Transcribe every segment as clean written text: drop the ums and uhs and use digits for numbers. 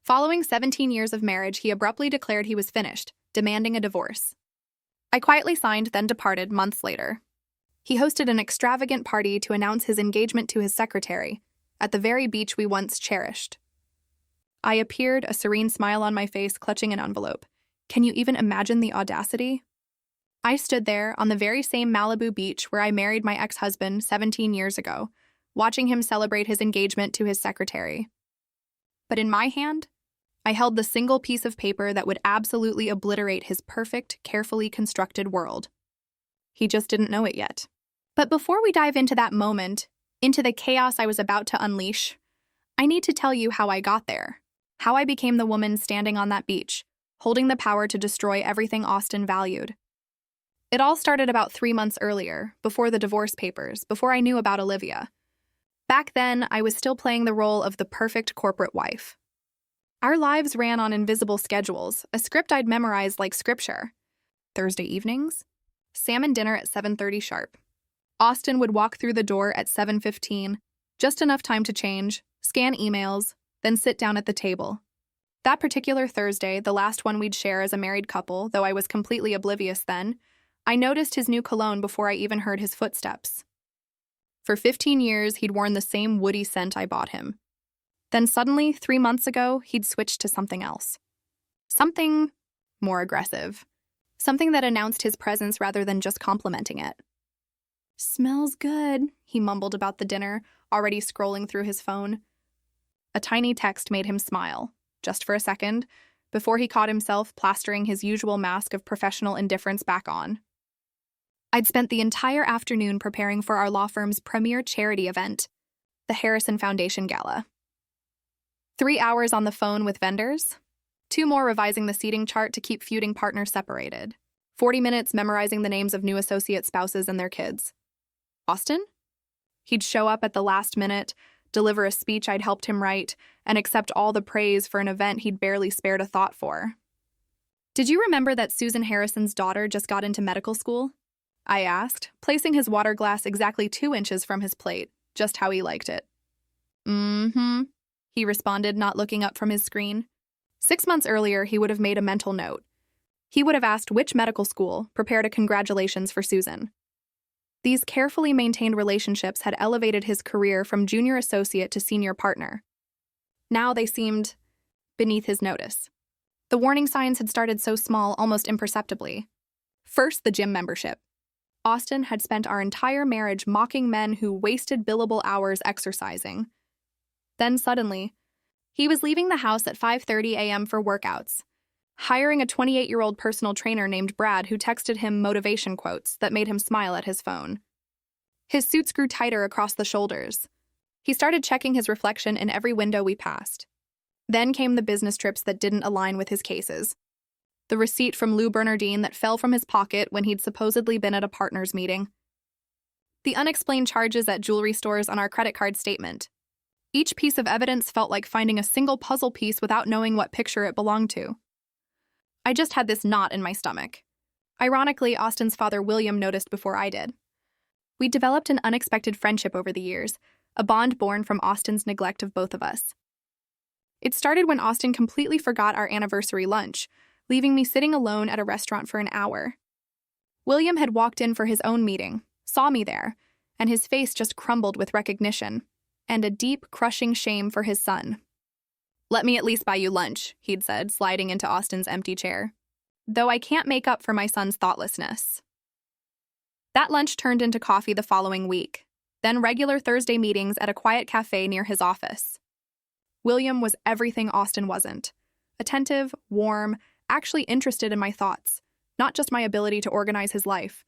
Following 17 years of marriage, he abruptly declared he was finished, demanding a divorce. I quietly signed, then departed months later. He hosted an extravagant party to announce his engagement to his secretary, at the very beach we once cherished. I appeared, a serene smile on my face, clutching an envelope. Can you even imagine the audacity? I stood there on the very same Malibu beach where I married my ex-husband 17 years ago, watching him celebrate his engagement to his secretary. But in my hand, I held the single piece of paper that would absolutely obliterate his perfect, carefully constructed world. He just didn't know it yet. But before we dive into that moment, into the chaos I was about to unleash, I need to tell you how I got there, how I became the woman standing on that beach, holding the power to destroy everything Austin valued. It all started about 3 months earlier, before the divorce papers, before I knew about Olivia. Back then, I was still playing the role of the perfect corporate wife. Our lives ran on invisible schedules, a script I'd memorized like scripture. Thursday evenings, salmon dinner at 7:30 sharp. Austin would walk through the door at 7:15, just enough time to change, scan emails, then sit down at the table. That particular Thursday, the last one we'd share as a married couple, though I was completely oblivious then, I noticed his new cologne before I even heard his footsteps. For 15 years, he'd worn the same woody scent I bought him. Then suddenly, 3 months ago, he'd switched to something else. Something more aggressive. Something that announced his presence rather than just complimenting it. "Smells good," he mumbled about the dinner, already scrolling through his phone. A tiny text made him smile, just for a second, before he caught himself plastering his usual mask of professional indifference back on. I'd spent the entire afternoon preparing for our law firm's premier charity event, the Harrison Foundation Gala. 3 hours on the phone with vendors, 2 more revising the seating chart to keep feuding partners separated, 40 minutes memorizing the names of new associate spouses and their kids. Austin? He'd show up at the last minute, deliver a speech I'd helped him write, and accept all the praise for an event he'd barely spared a thought for. "Did you remember that Susan Harrison's daughter just got into medical school?" I asked, placing his water glass exactly 2 inches from his plate, just how he liked it. "Mm-hmm," he responded, not looking up from his screen. 6 months earlier, he would have made a mental note. He would have asked which medical school, prepared a congratulations for Susan. These carefully maintained relationships had elevated his career from junior associate to senior partner. Now they seemed beneath his notice. The warning signs had started so small, almost imperceptibly. First, the gym membership. Austin had spent our entire marriage mocking men who wasted billable hours exercising. Then suddenly, he was leaving the house at 5:30 a.m. for workouts, hiring a 28-year-old personal trainer named Brad who texted him motivation quotes that made him smile at his phone. His suits grew tighter across the shoulders. He started checking his reflection in every window we passed. Then came the business trips that didn't align with his cases. The receipt from Lou Bernardine that fell from his pocket when he'd supposedly been at a partners meeting. The unexplained charges at jewelry stores on our credit card statement. Each piece of evidence felt like finding a single puzzle piece without knowing what picture it belonged to. I just had this knot in my stomach. Ironically, Austin's father William noticed before I did. We'd developed an unexpected friendship over the years, a bond born from Austin's neglect of both of us. It started when Austin completely forgot our anniversary lunch, leaving me sitting alone at a restaurant for an hour. William had walked in for his own meeting, saw me there, and his face just crumbled with recognition, and a deep, crushing shame for his son. "Let me at least buy you lunch," he'd said, sliding into Austin's empty chair. "Though I can't make up for my son's thoughtlessness." That lunch turned into coffee the following week, then regular Thursday meetings at a quiet cafe near his office. William was everything Austin wasn't. Attentive, warm, actually interested in my thoughts, not just my ability to organize his life.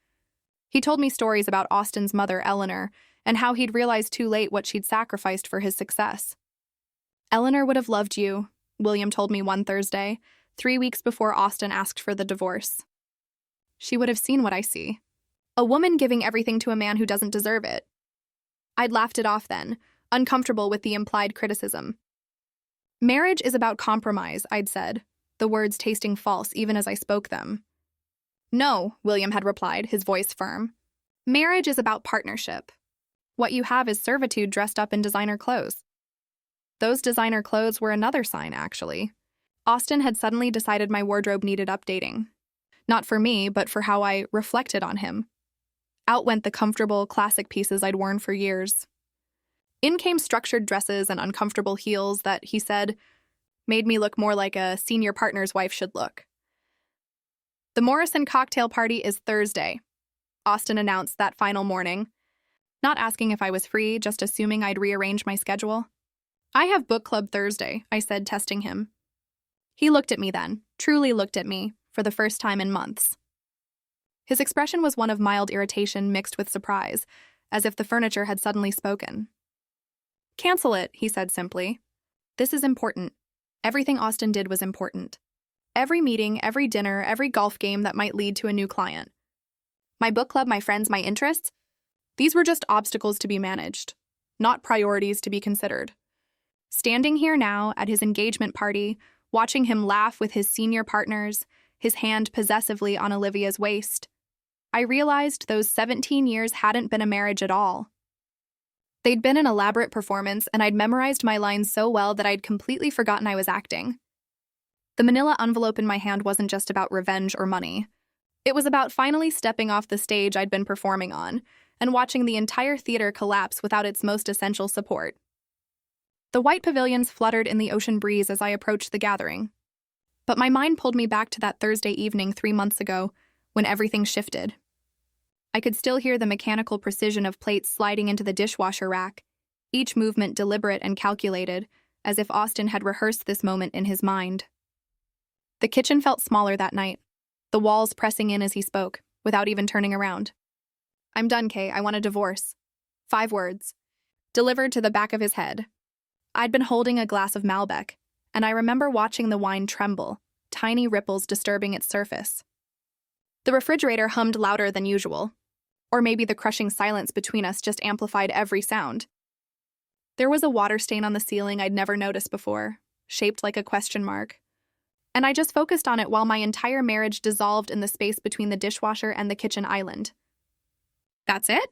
He told me stories about Austin's mother, Eleanor, and how he'd realized too late what she'd sacrificed for his success. "Eleanor would have loved you," William told me one Thursday, 3 weeks before Austin asked for the divorce. "She would have seen what I see. A woman giving everything to a man who doesn't deserve it." I'd laughed it off then, uncomfortable with the implied criticism. "Marriage is about compromise," I'd said, the words tasting false even as I spoke them. "No," William had replied, his voice firm. "Marriage is about partnership. What you have is servitude dressed up in designer clothes." Those designer clothes were another sign, actually. Austin had suddenly decided my wardrobe needed updating. Not for me, but for how I reflected on him. Out went the comfortable, classic pieces I'd worn for years. In came structured dresses and uncomfortable heels that, he said, made me look more like a senior partner's wife should look. The Morrison cocktail party is Thursday, Austin announced that final morning, not asking if I was free, just assuming I'd rearrange my schedule. I have book club Thursday, I said, testing him. He looked at me then, truly looked at me, for the first time in months. His expression was one of mild irritation mixed with surprise, as if the furniture had suddenly spoken. Cancel it, he said simply. This is important. Everything Austin did was important. Every meeting, every dinner, every golf game that might lead to a new client. My book club, my friends, my interests, these were just obstacles to be managed, not priorities to be considered. Standing here now at his engagement party, watching him laugh with his senior partners, his hand possessively on Olivia's waist, I realized those 17 years hadn't been a marriage at all. They'd been an elaborate performance, and I'd memorized my lines so well that I'd completely forgotten I was acting. The manila envelope in my hand wasn't just about revenge or money. It was about finally stepping off the stage I'd been performing on and watching the entire theater collapse without its most essential support. The white pavilions fluttered in the ocean breeze as I approached the gathering. But my mind pulled me back to that Thursday evening 3 months ago, when everything shifted. I could still hear the mechanical precision of plates sliding into the dishwasher rack, each movement deliberate and calculated, as if Austin had rehearsed this moment in his mind. The kitchen felt smaller that night, the walls pressing in as he spoke, without even turning around. I'm done, Kay. I want a divorce. 5 words. Delivered to the back of his head. I'd been holding a glass of Malbec, and I remember watching the wine tremble, tiny ripples disturbing its surface. The refrigerator hummed louder than usual. Or maybe the crushing silence between us just amplified every sound. There was a water stain on the ceiling I'd never noticed before, shaped like a question mark. And I just focused on it while my entire marriage dissolved in the space between the dishwasher and the kitchen island. That's it?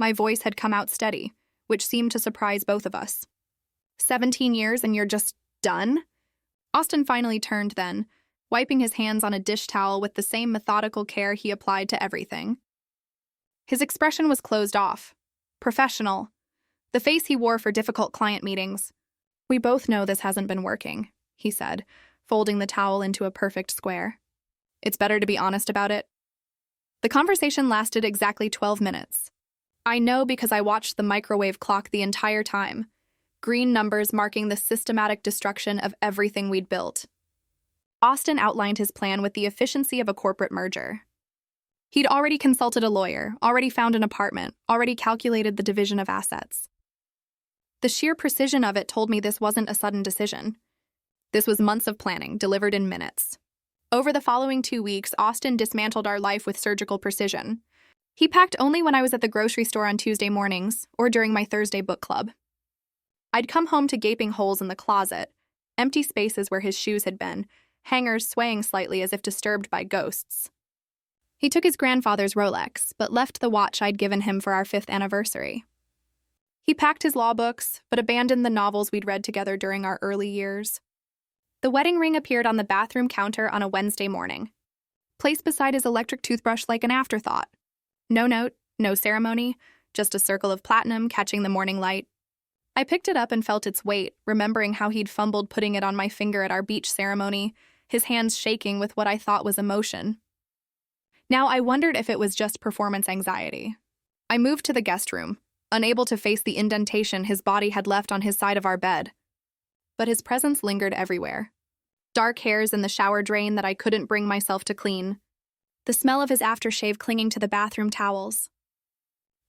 My voice had come out steady, which seemed to surprise both of us. 17 years and you're just done? Austin finally turned then, wiping his hands on a dish towel with the same methodical care he applied to everything. His expression was closed off, professional, the face he wore for difficult client meetings. We both know this hasn't been working, he said, folding the towel into a perfect square. It's better to be honest about it. The conversation lasted exactly 12 minutes. I know because I watched the microwave clock the entire time, green numbers marking the systematic destruction of everything we'd built. Austin outlined his plan with the efficiency of a corporate merger. He'd already consulted a lawyer, already found an apartment, already calculated the division of assets. The sheer precision of it told me this wasn't a sudden decision. This was months of planning, delivered in minutes. Over the following 2 weeks, Austin dismantled our life with surgical precision. He packed only when I was at the grocery store on Tuesday mornings or during my Thursday book club. I'd come home to gaping holes in the closet, empty spaces where his shoes had been, hangers swaying slightly as if disturbed by ghosts. He took his grandfather's Rolex, but left the watch I'd given him for our 5th anniversary. He packed his law books, but abandoned the novels we'd read together during our early years. The wedding ring appeared on the bathroom counter on a Wednesday morning, placed beside his electric toothbrush like an afterthought. No note, no ceremony, just a circle of platinum catching the morning light. I picked it up and felt its weight, remembering how he'd fumbled putting it on my finger at our beach ceremony, his hands shaking with what I thought was emotion. Now I wondered if it was just performance anxiety. I moved to the guest room, unable to face the indentation his body had left on his side of our bed. But his presence lingered everywhere. Dark hairs in the shower drain that I couldn't bring myself to clean. The smell of his aftershave clinging to the bathroom towels.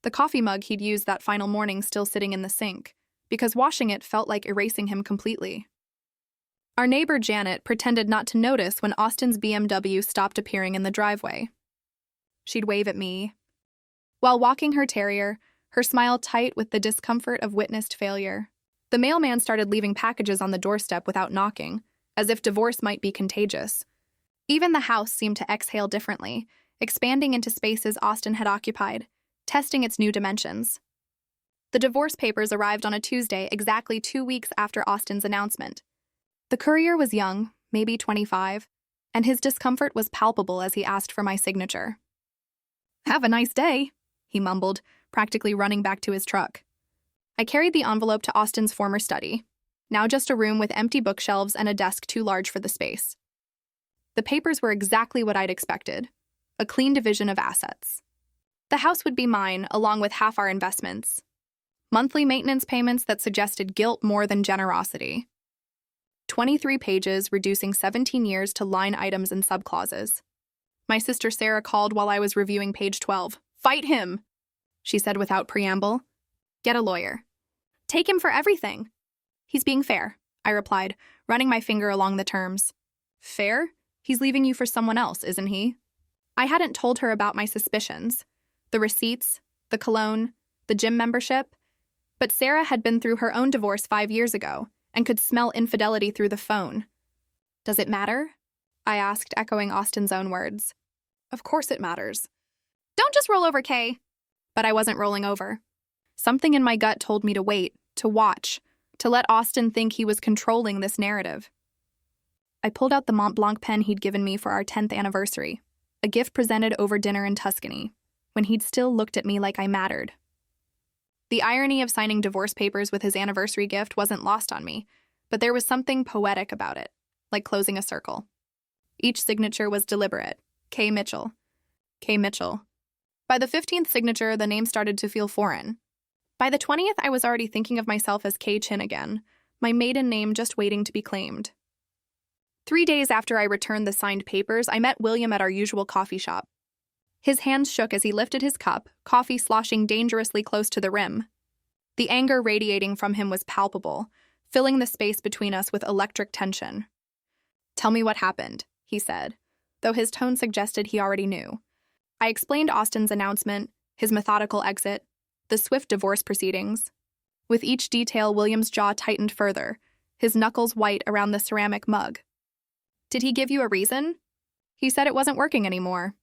The coffee mug he'd used that final morning still sitting in the sink, because washing it felt like erasing him completely. Our neighbor Janet pretended not to notice when Austin's BMW stopped appearing in the driveway. She'd wave at me. While walking her terrier, her smile tight with the discomfort of witnessed failure, the mailman started leaving packages on the doorstep without knocking, as if divorce might be contagious. Even the house seemed to exhale differently, expanding into spaces Austin had occupied, testing its new dimensions. The divorce papers arrived on a Tuesday, exactly 2 weeks after Austin's announcement. The courier was young, maybe 25, and his discomfort was palpable as he asked for my signature. "Have a nice day," he mumbled, practically running back to his truck. I carried the envelope to Austin's former study, now just a room with empty bookshelves and a desk too large for the space. The papers were exactly what I'd expected, a clean division of assets. The house would be mine, along with half our investments. Monthly maintenance payments that suggested guilt more than generosity. 23 pages, reducing 17 years to line items and subclauses. My sister Sarah called while I was reviewing page 12. "Fight him," she said without preamble. "Get a lawyer. Take him for everything." "He's being fair," I replied, running my finger along the terms. "Fair? He's leaving you for someone else, isn't he?" I hadn't told her about my suspicions, the receipts, the cologne, the gym membership, but Sarah had been through her own divorce 5 years ago and could smell infidelity through the phone. "Does it matter?" I asked, echoing Austin's own words. "Of course it matters." "Don't just roll over, Kay." But I wasn't rolling over. Something in my gut told me to wait, to watch, to let Austin think he was controlling this narrative. I pulled out the Mont Blanc pen he'd given me for our 10th anniversary, a gift presented over dinner in Tuscany, when he'd still looked at me like I mattered. The irony of signing divorce papers with his anniversary gift wasn't lost on me, but there was something poetic about it, like closing a circle. Each signature was deliberate. K. Mitchell. K. Mitchell. By the 15th signature, the name started to feel foreign. By the 20th, I was already thinking of myself as Kay Chin again, my maiden name just waiting to be claimed. 3 days after I returned the signed papers, I met William at our usual coffee shop. His hands shook as he lifted his cup, coffee sloshing dangerously close to the rim. The anger radiating from him was palpable, filling the space between us with electric tension. "Tell me what happened," he said, though his tone suggested he already knew. I explained Austin's announcement, his methodical exit, the swift divorce proceedings. With each detail, William's jaw tightened further, his knuckles white around the ceramic mug. "Did he give you a reason?" "He said it wasn't working anymore."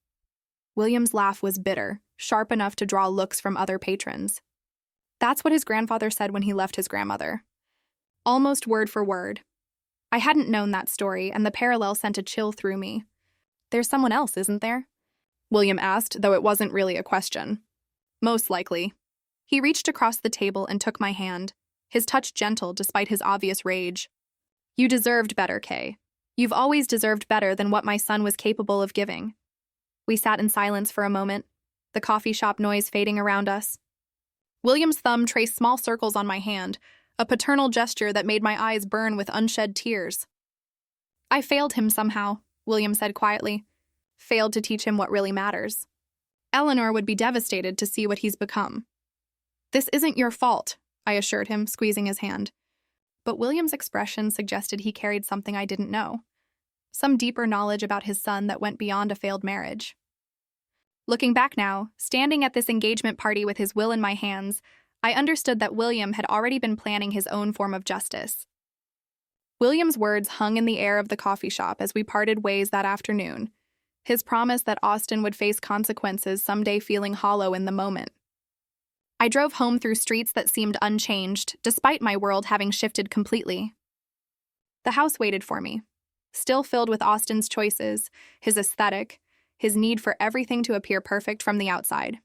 William's laugh was bitter, sharp enough to draw looks from other patrons. That's what his grandfather said when he left his grandmother. Almost word for word. I hadn't known that story, and the parallel sent a chill through me. "There's someone else, isn't there?" William asked, though it wasn't really a question. "Most likely." He reached across the table and took my hand, his touch gentle despite his obvious rage. "You deserved better, Kay. You've always deserved better than what my son was capable of giving." We sat in silence for a moment, the coffee shop noise fading around us. William's thumb traced small circles on my hand, a paternal gesture that made my eyes burn with unshed tears. "I failed him somehow," William said quietly. "Failed to teach him what really matters. Eleanor would be devastated to see what he's become." "This isn't your fault," I assured him, squeezing his hand. But William's expression suggested he carried something I didn't know. Some deeper knowledge about his son that went beyond a failed marriage. Looking back now, standing at this engagement party with his will in my hands, I understood that William had already been planning his own form of justice. William's words hung in the air of the coffee shop as we parted ways that afternoon, his promise that Austin would face consequences someday feeling hollow in the moment. I drove home through streets that seemed unchanged, despite my world having shifted completely. The house waited for me, still filled with Austin's choices, his aesthetic, his need for everything to appear perfect from the outside.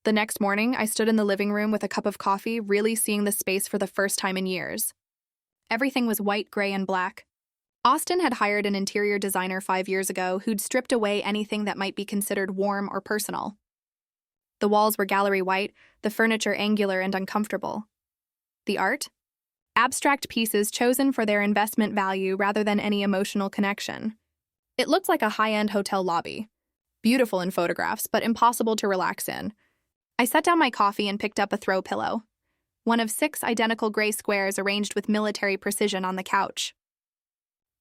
The next morning, I stood in the living room with a cup of coffee, really seeing the space for the first time in years. Everything was white, gray, and black. Austin had hired an interior designer 5 years ago who'd stripped away anything that might be considered warm or personal. The walls were gallery white, the furniture angular and uncomfortable. The art? Abstract pieces chosen for their investment value rather than any emotional connection. It looked like a high-end hotel lobby. Beautiful in photographs, but impossible to relax in. I set down my coffee and picked up a throw pillow, one of 6 identical gray squares arranged with military precision on the couch.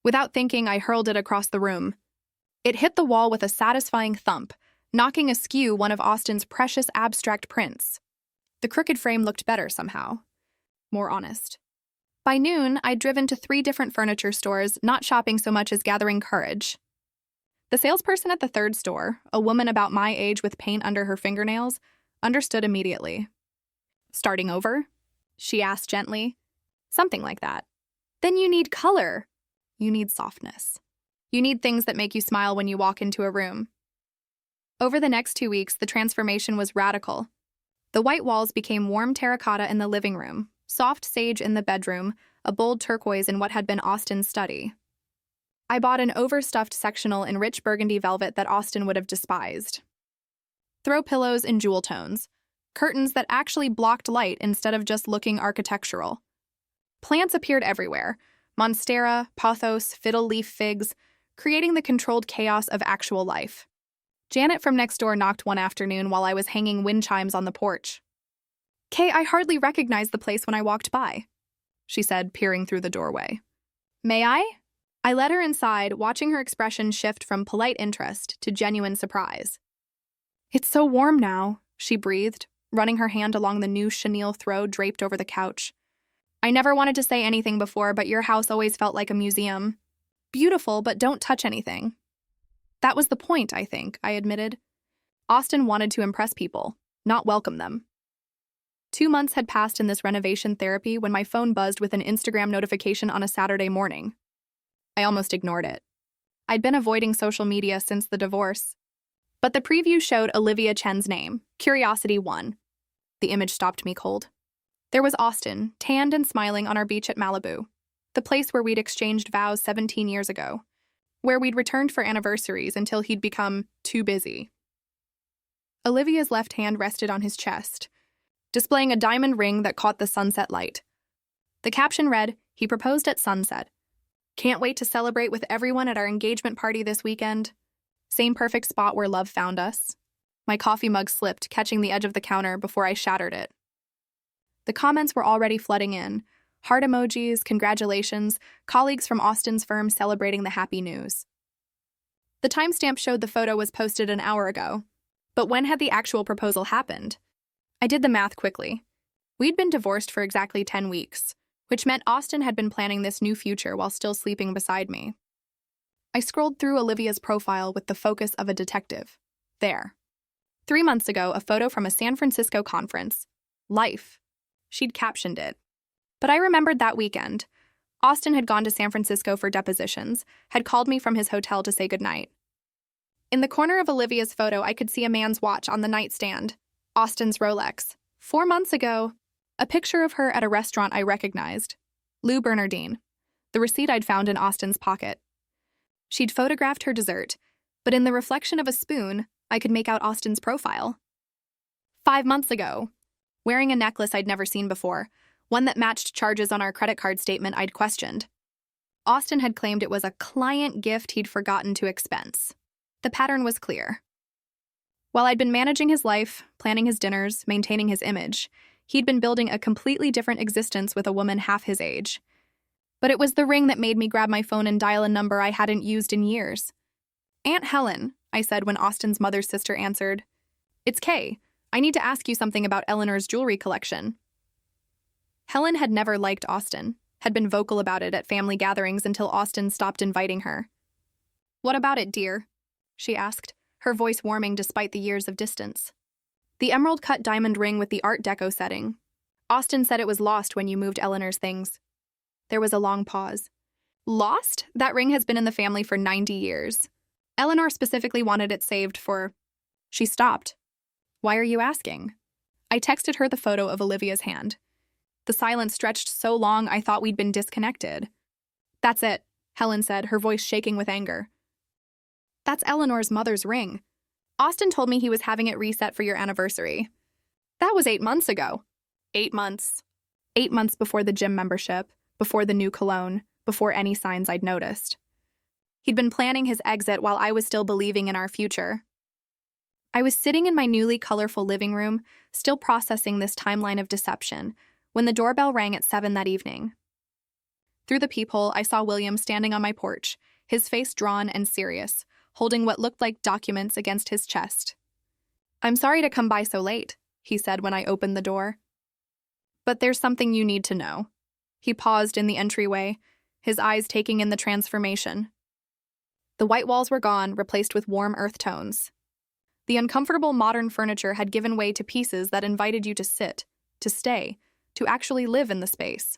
Without thinking, I hurled it across the room. It hit the wall with a satisfying thump, knocking askew one of Austin's precious abstract prints. The crooked frame looked better somehow. More honest. By noon, I'd driven to 3 different furniture stores, not shopping so much as gathering courage. The salesperson at the 3rd store, a woman about my age with paint under her fingernails, understood immediately. Starting over? She asked gently. Something like that. Then you need color. You need softness. You need things that make you smile when you walk into a room. Over the next 2 weeks, the transformation was radical. The white walls became warm terracotta in the living room, soft sage in the bedroom, a bold turquoise in what had been Austin's study. I bought an overstuffed sectional in rich burgundy velvet that Austin would have despised. Throw pillows in jewel tones, curtains that actually blocked light instead of just looking architectural. Plants appeared everywhere, monstera, pothos, fiddle leaf figs, creating the controlled chaos of actual life. Janet from next door knocked one afternoon while I was hanging wind chimes on the porch. "Kay, I hardly recognized the place when I walked by," she said, peering through the doorway. "May I?" I led her inside, watching her expression shift from polite interest to genuine surprise. "It's so warm now," she breathed, running her hand along the new chenille throw draped over the couch. "I never wanted to say anything before, but your house always felt like a museum. Beautiful, but don't touch anything." "That was the point, I think," I admitted. Austin wanted to impress people, not welcome them. 2 months had passed in this renovation therapy when my phone buzzed with an Instagram notification on a Saturday morning. I almost ignored it. I'd been avoiding social media since the divorce. But the preview showed Olivia Chen's name. Curiosity won. The image stopped me cold. There was Austin, tanned and smiling on our beach at Malibu, the place where we'd exchanged vows 17 years ago, where we'd returned for anniversaries until he'd become too busy. Olivia's left hand rested on his chest, displaying a diamond ring that caught the sunset light. The caption read, "He proposed at sunset. Can't wait to celebrate with everyone at our engagement party this weekend. Same perfect spot where love found us." My coffee mug slipped, catching the edge of the counter before I shattered it. The comments were already flooding in. Heart emojis, congratulations, colleagues from Austin's firm celebrating the happy news. The timestamp showed the photo was posted an hour ago. But when had the actual proposal happened? I did the math quickly. We'd been divorced for exactly 10 weeks, which meant Austin had been planning this new future while still sleeping beside me. I scrolled through Olivia's profile with the focus of a detective. There. 3 months ago, a photo from a San Francisco conference. Life. She'd captioned it. But I remembered that weekend. Austin had gone to San Francisco for depositions, had called me from his hotel to say goodnight. In the corner of Olivia's photo, I could see a man's watch on the nightstand. Austin's Rolex. 4 months ago, a picture of her at a restaurant I recognized. Lou Bernardine. The receipt I'd found in Austin's pocket. She'd photographed her dessert, but in the reflection of a spoon, I could make out Austin's profile. 5 months ago, wearing a necklace I'd never seen before, one that matched charges on our credit card statement I'd questioned. Austin had claimed it was a client gift he'd forgotten to expense. The pattern was clear. While I'd been managing his life, planning his dinners, maintaining his image, he'd been building a completely different existence with a woman half his age. But it was the ring that made me grab my phone and dial a number I hadn't used in years. "Aunt Helen," I said when Austin's mother's sister answered. "It's Kay. I need to ask you something about Eleanor's jewelry collection." Helen had never liked Austin, had been vocal about it at family gatherings until Austin stopped inviting her. "What about it, dear?" she asked, her voice warming despite the years of distance. "The emerald-cut diamond ring with the Art Deco setting. Austin said it was lost when you moved Eleanor's things." There was a long pause. "Lost? That ring has been in the family for 90 years. Eleanor specifically wanted it saved for..." She stopped. "Why are you asking?" I texted her the photo of Olivia's hand. The silence stretched so long I thought we'd been disconnected. "That's it," Helen said, her voice shaking with anger. "That's Eleanor's mother's ring. Austin told me he was having it reset for your anniversary. That was 8 months ago. 8 months. 8 months before the gym membership, before the new cologne, before any signs I'd noticed. He'd been planning his exit while I was still believing in our future. I was sitting in my newly colorful living room, still processing this timeline of deception, when the doorbell rang at 7 that evening. Through the peephole, I saw William standing on my porch, his face drawn and serious, holding what looked like documents against his chest. "I'm sorry to come by so late," he said when I opened the door. "But there's something you need to know." He paused in the entryway, his eyes taking in the transformation. The white walls were gone, replaced with warm earth tones. The uncomfortable modern furniture had given way to pieces that invited you to sit, to stay, to actually live in the space.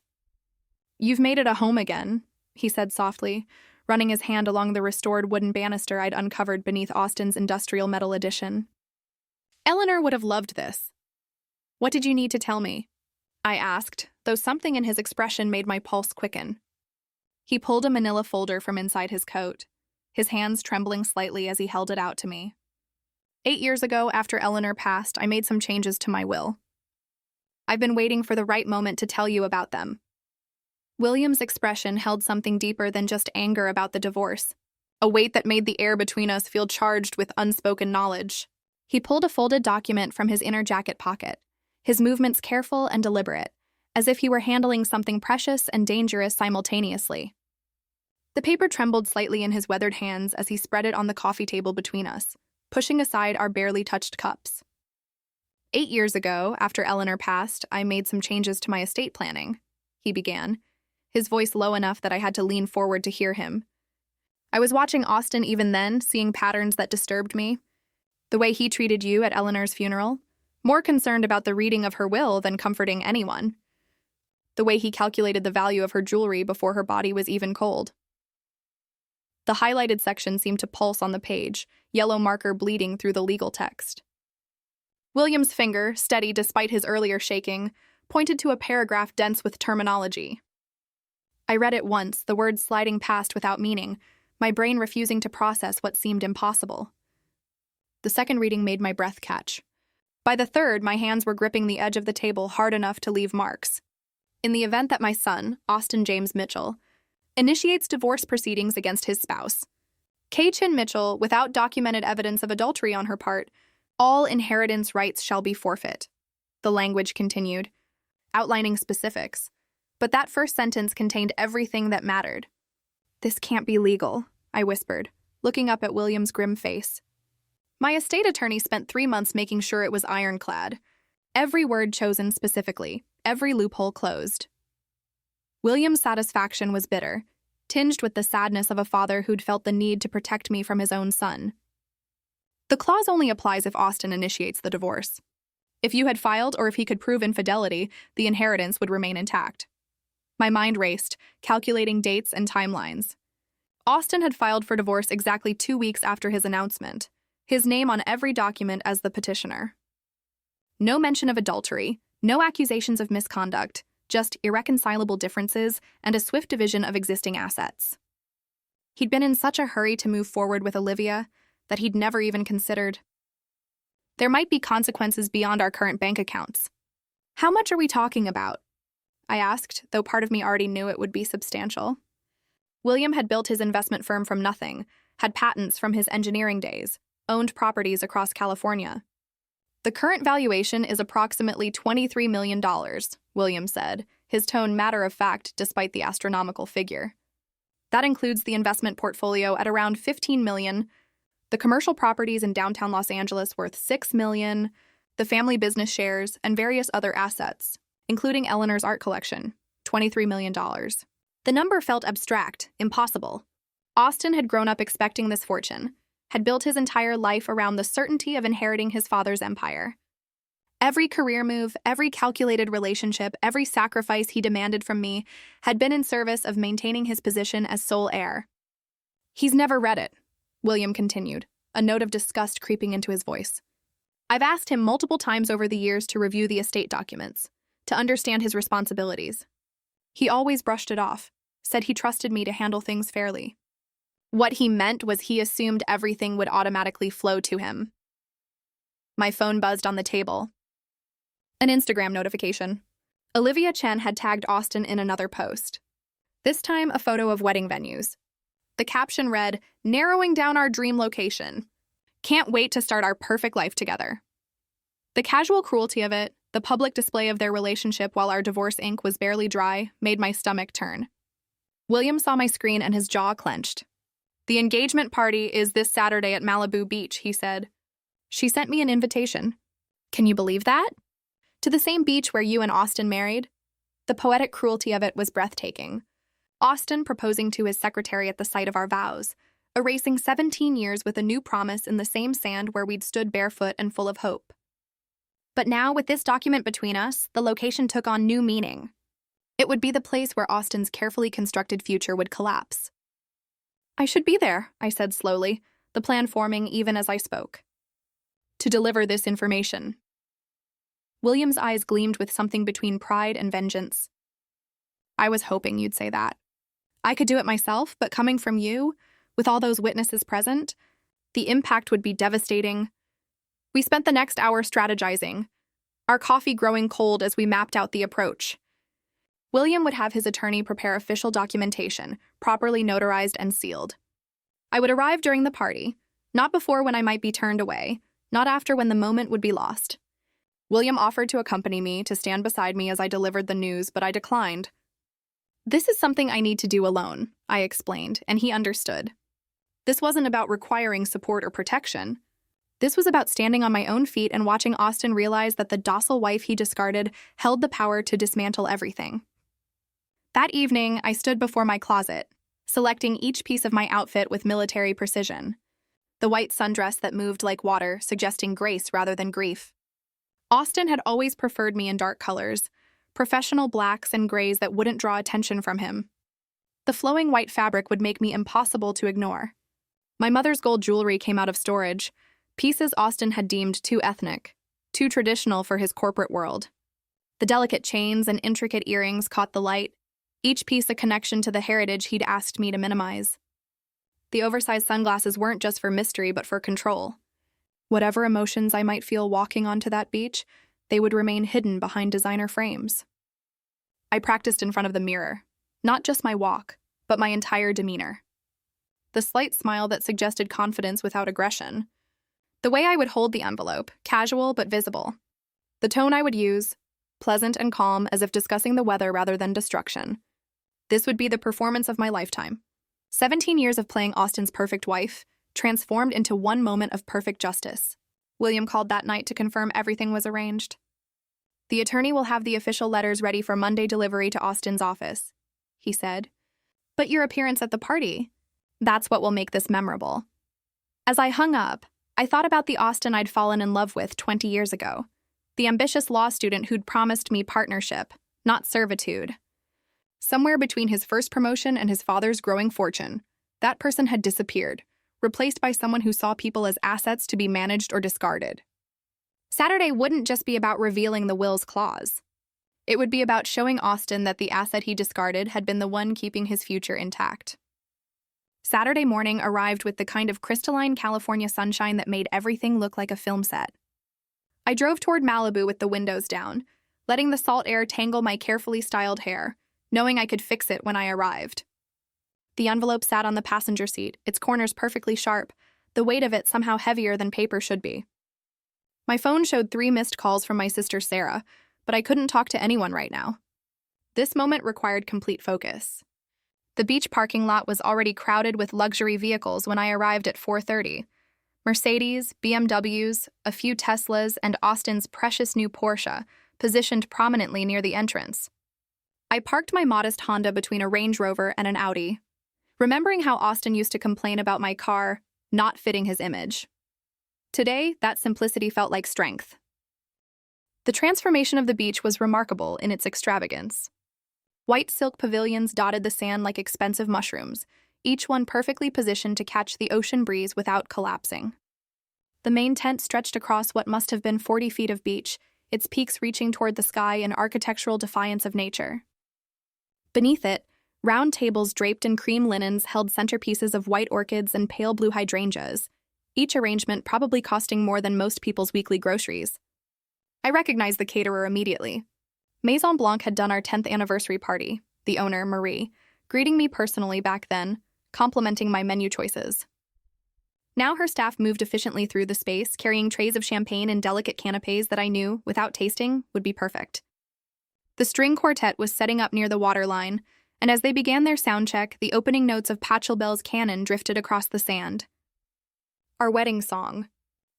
"You've made it a home again," he said softly, running his hand along the restored wooden banister I'd uncovered beneath Austin's industrial metal addition. Eleanor would have loved this. "What did you need to tell me?" I asked, though something in his expression made my pulse quicken. He pulled a manila folder from inside his coat, his hands trembling slightly as he held it out to me. 8 years ago, after Eleanor passed, I made some changes to my will. I've been waiting for the right moment to tell you about them. William's expression held something deeper than just anger about the divorce, a weight that made the air between us feel charged with unspoken knowledge. He pulled a folded document from his inner jacket pocket, his movements careful and deliberate, as if he were handling something precious and dangerous simultaneously. The paper trembled slightly in his weathered hands as he spread it on the coffee table between us, pushing aside our barely touched cups. 8 years ago, after Eleanor passed, I made some changes to my estate planning, he began, his voice low enough that I had to lean forward to hear him. I was watching Austin even then, seeing patterns that disturbed me. The way he treated you at Eleanor's funeral, more concerned about the reading of her will than comforting anyone. The way he calculated the value of her jewelry before her body was even cold. The highlighted section seemed to pulse on the page, yellow marker bleeding through the legal text. William's finger, steady despite his earlier shaking, pointed to a paragraph dense with terminology. I read it once, the words sliding past without meaning, my brain refusing to process what seemed impossible. The second reading made my breath catch. By the third, my hands were gripping the edge of the table hard enough to leave marks. In the event that my son, Austin James Mitchell, initiates divorce proceedings against his spouse, Kay Chin Mitchell, without documented evidence of adultery on her part, all inheritance rights shall be forfeit. The language continued, outlining specifics, but that first sentence contained everything that mattered. "This can't be legal," I whispered, looking up at William's grim face. My estate attorney spent 3 months making sure it was ironclad. Every word chosen specifically, every loophole closed. William's satisfaction was bitter, tinged with the sadness of a father who'd felt the need to protect me from his own son. "The clause only applies if Austin initiates the divorce. If you had filed or if he could prove infidelity, the inheritance would remain intact." My mind raced, calculating dates and timelines. Austin had filed for divorce exactly 2 weeks after his announcement, his name on every document as the petitioner. No mention of adultery, no accusations of misconduct, just irreconcilable differences and a swift division of existing assets. He'd been in such a hurry to move forward with Olivia that he'd never even considered. "There might be consequences beyond our current bank accounts. How much are we talking about?" I asked, though part of me already knew it would be substantial. William had built his investment firm from nothing, had patents from his engineering days, owned properties across California. "The current valuation is approximately $23 million, William said, his tone matter-of-fact despite the astronomical figure. That includes the investment portfolio at around $15 million, the commercial properties in downtown Los Angeles worth $6 million, the family business shares, and various other assets, including Eleanor's art collection, $23 million. The number felt abstract, impossible. Austin had grown up expecting this fortune, had built his entire life around the certainty of inheriting his father's empire. Every career move, every calculated relationship, every sacrifice he demanded from me had been in service of maintaining his position as sole heir. "He's never read it," William continued, a note of disgust creeping into his voice. "I've asked him multiple times over the years to review the estate documents, to understand his responsibilities. He always brushed it off, said he trusted me to handle things fairly. What he meant was he assumed everything would automatically flow to him." My phone buzzed on the table. An Instagram notification. Olivia Chen had tagged Austin in another post. This time, a photo of wedding venues. The caption read, "Narrowing down our dream location. Can't wait to start our perfect life together." The casual cruelty of it, the public display of their relationship while our divorce ink was barely dry, made my stomach turn. William saw my screen and his jaw clenched. "The engagement party is this Saturday at Malibu Beach," he said. "She sent me an invitation." "Can you believe that? To the same beach where you and Austin married?" The poetic cruelty of it was breathtaking. Austin proposing to his secretary at the site of our vows, erasing 17 years with a new promise in the same sand where we'd stood barefoot and full of hope. But now, with this document between us, the location took on new meaning. It would be the place where Austin's carefully constructed future would collapse. I should be there, I said slowly, the plan forming even as I spoke. To deliver this information. William's eyes gleamed with something between pride and vengeance. I was hoping you'd say that. I could do it myself, but coming from you, with all those witnesses present, the impact would be devastating. We spent the next hour strategizing, our coffee growing cold as we mapped out the approach. William would have his attorney prepare official documentation, properly notarized and sealed. I would arrive during the party, not before when I might be turned away, not after when the moment would be lost. William offered to accompany me, to stand beside me as I delivered the news, but I declined. This is something I need to do alone, I explained, and he understood. This wasn't about requiring support or protection. This was about standing on my own feet and watching Austin realize that the docile wife he discarded held the power to dismantle everything. That evening, I stood before my closet, selecting each piece of my outfit with military precision. The white sundress that moved like water, suggesting grace rather than grief. Austin had always preferred me in dark colors, professional blacks and grays that wouldn't draw attention from him. The flowing white fabric would make me impossible to ignore. My mother's gold jewelry came out of storage, pieces Austin had deemed too ethnic, too traditional for his corporate world. The delicate chains and intricate earrings caught the light, each piece a connection to the heritage he'd asked me to minimize. The oversized sunglasses weren't just for mystery but for control. Whatever emotions I might feel walking onto that beach, they would remain hidden behind designer frames. I practiced in front of the mirror, not just my walk, but my entire demeanor. The slight smile that suggested confidence without aggression. The way I would hold the envelope, casual but visible. The tone I would use, pleasant and calm, as if discussing the weather rather than destruction. This would be the performance of my lifetime. 17 years of playing Austin's perfect wife, transformed into one moment of perfect justice. William called that night to confirm everything was arranged. The attorney will have the official letters ready for Monday delivery to Austin's office, he said. But your appearance at the party, that's what will make this memorable. As I hung up, I thought about the Austin I'd fallen in love with 20 years ago, the ambitious law student who'd promised me partnership, not servitude. Somewhere between his first promotion and his father's growing fortune, that person had disappeared, replaced by someone who saw people as assets to be managed or discarded. Saturday wouldn't just be about revealing the will's clause. It would be about showing Austin that the asset he discarded had been the one keeping his future intact. Saturday morning arrived with the kind of crystalline California sunshine that made everything look like a film set. I drove toward Malibu with the windows down, letting the salt air tangle my carefully styled hair, knowing I could fix it when I arrived. The envelope sat on the passenger seat, its corners perfectly sharp, the weight of it somehow heavier than paper should be. My phone showed 3 missed calls from my sister Sarah, but I couldn't talk to anyone right now. This moment required complete focus. The beach parking lot was already crowded with luxury vehicles when I arrived at 4:30. Mercedes, BMWs, a few Teslas, and Austin's precious new Porsche, positioned prominently near the entrance. I parked my modest Honda between a Range Rover and an Audi, remembering how Austin used to complain about my car not fitting his image. Today, that simplicity felt like strength. The transformation of the beach was remarkable in its extravagance. White silk pavilions dotted the sand like expensive mushrooms, each one perfectly positioned to catch the ocean breeze without collapsing. The main tent stretched across what must have been 40 feet of beach, its peaks reaching toward the sky in architectural defiance of nature. Beneath it, round tables draped in cream linens held centerpieces of white orchids and pale blue hydrangeas, each arrangement probably costing more than most people's weekly groceries. I recognized the caterer immediately. Maison Blanc had done our 10th anniversary party, the owner, Marie, greeting me personally back then, complimenting my menu choices. Now her staff moved efficiently through the space, carrying trays of champagne and delicate canapes that I knew, without tasting, would be perfect. The string quartet was setting up near the waterline, and as they began their sound check, the opening notes of Pachelbel's canon drifted across the sand. Our wedding song.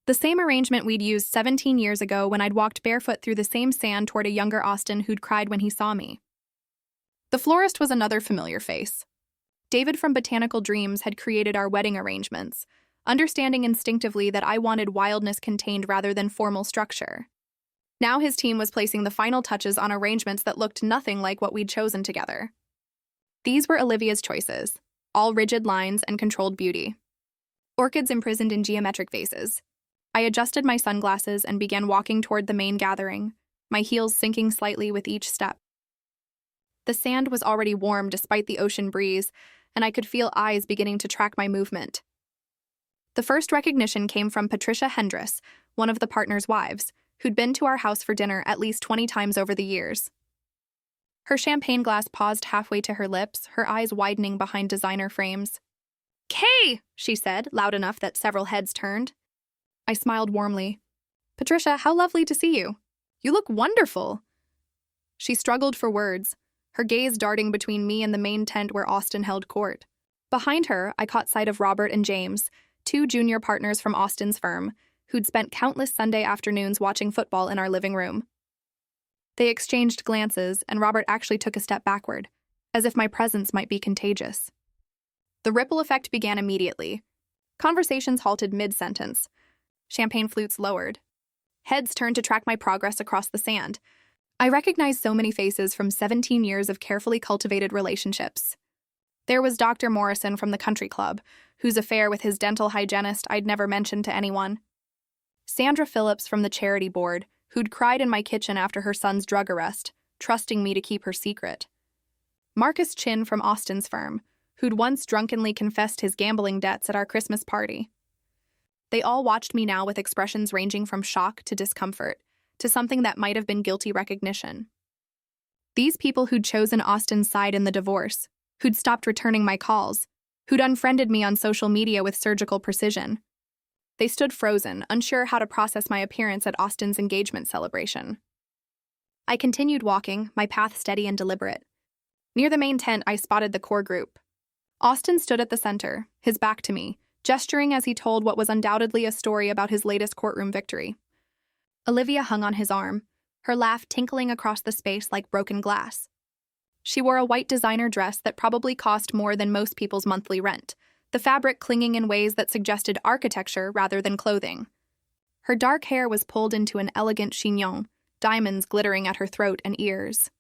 The same arrangement we'd used 17 years ago when I'd walked barefoot through the same sand toward a younger Austin who'd cried when he saw me. The florist was another familiar face. David from Botanical Dreams had created our wedding arrangements, understanding instinctively that I wanted wildness contained rather than formal structure. Now his team was placing the final touches on arrangements that looked nothing like what we'd chosen together. These were Olivia's choices, all rigid lines and controlled beauty. Orchids imprisoned in geometric vases. I adjusted my sunglasses and began walking toward the main gathering, my heels sinking slightly with each step. The sand was already warm despite the ocean breeze, and I could feel eyes beginning to track my movement. The first recognition came from Patricia Hendress, one of the partners' wives, who'd been to our house for dinner at least 20 times over the years. Her champagne glass paused halfway to her lips, her eyes widening behind designer frames. "Kay!" she said, loud enough that several heads turned. I smiled warmly. "Patricia, how lovely to see you. You look wonderful." She struggled for words, her gaze darting between me and the main tent where Austin held court. Behind her, I caught sight of Robert and James, two junior partners from Austin's firm, who'd spent countless Sunday afternoons watching football in our living room. They exchanged glances, and Robert actually took a step backward, as if my presence might be contagious. The ripple effect began immediately. Conversations halted mid-sentence. Champagne flutes lowered. Heads turned to track my progress across the sand. I recognized so many faces from 17 years of carefully cultivated relationships. There was Dr. Morrison from the country club, whose affair with his dental hygienist I'd never mentioned to anyone. Sandra Phillips from the charity board, who'd cried in my kitchen after her son's drug arrest, trusting me to keep her secret. Marcus Chin from Austin's firm, who'd once drunkenly confessed his gambling debts at our Christmas party. They all watched me now with expressions ranging from shock to discomfort, to something that might have been guilty recognition. These people who'd chosen Austin's side in the divorce, who'd stopped returning my calls, who'd unfriended me on social media with surgical precision. They stood frozen, unsure how to process my appearance at Austin's engagement celebration. I continued walking, my path steady and deliberate. Near the main tent, I spotted the core group. Austin stood at the center, his back to me, gesturing as he told what was undoubtedly a story about his latest courtroom victory. Olivia hung on his arm, her laugh tinkling across the space like broken glass. She wore a white designer dress that probably cost more than most people's monthly rent, the fabric clinging in ways that suggested architecture rather than clothing. Her dark hair was pulled into an elegant chignon, diamonds glittering at her throat and ears.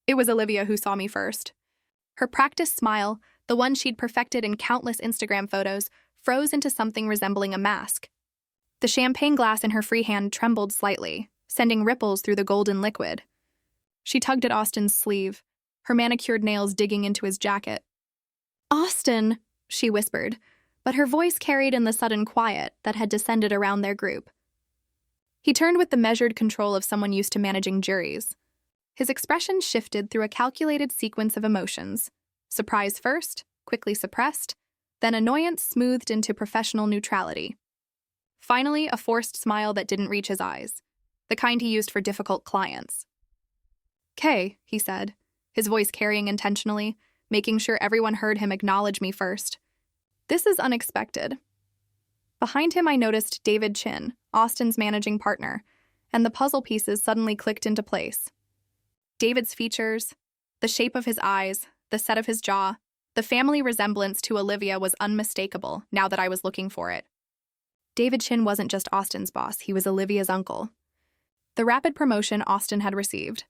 It was Olivia who saw me first. Her practiced smile, the one she'd perfected in countless Instagram photos, froze into something resembling a mask. The champagne glass in her free hand trembled slightly, sending ripples through the golden liquid. She tugged at Austin's sleeve, her manicured nails digging into his jacket. "Austin," she whispered, but her voice carried in the sudden quiet that had descended around their group. He turned with the measured control of someone used to managing juries. His expression shifted through a calculated sequence of emotions. Surprise first, quickly suppressed, then annoyance smoothed into professional neutrality. Finally, a forced smile that didn't reach his eyes, the kind he used for difficult clients. "Kay," he said, his voice carrying intentionally, making sure everyone heard him acknowledge me first. "This is unexpected." Behind him, I noticed David Chin, Austin's managing partner, and the puzzle pieces suddenly clicked into place. David's features, the shape of his eyes, the set of his jaw, the family resemblance to Olivia was unmistakable now that I was looking for it. David Chin wasn't just Austin's boss, he was Olivia's uncle. The rapid promotion Austin had received,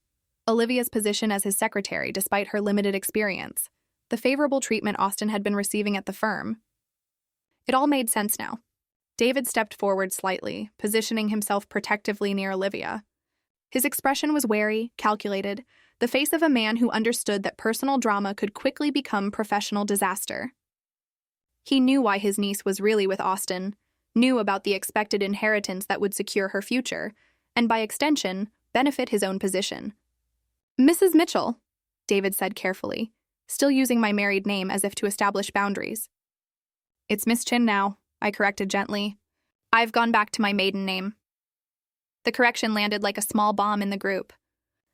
Olivia's position as his secretary despite her limited experience, the favorable treatment Austin had been receiving at the firm. It all made sense now. David stepped forward slightly, positioning himself protectively near Olivia. His expression was wary, calculated, the face of a man who understood that personal drama could quickly become professional disaster. He knew why his niece was really with Austin, knew about the expected inheritance that would secure her future, and by extension, benefit his own position. "Mrs. Mitchell," David said carefully, still using my married name as if to establish boundaries. "It's Miss Chin now," I corrected gently. "I've gone back to my maiden name." The correction landed like a small bomb in the group.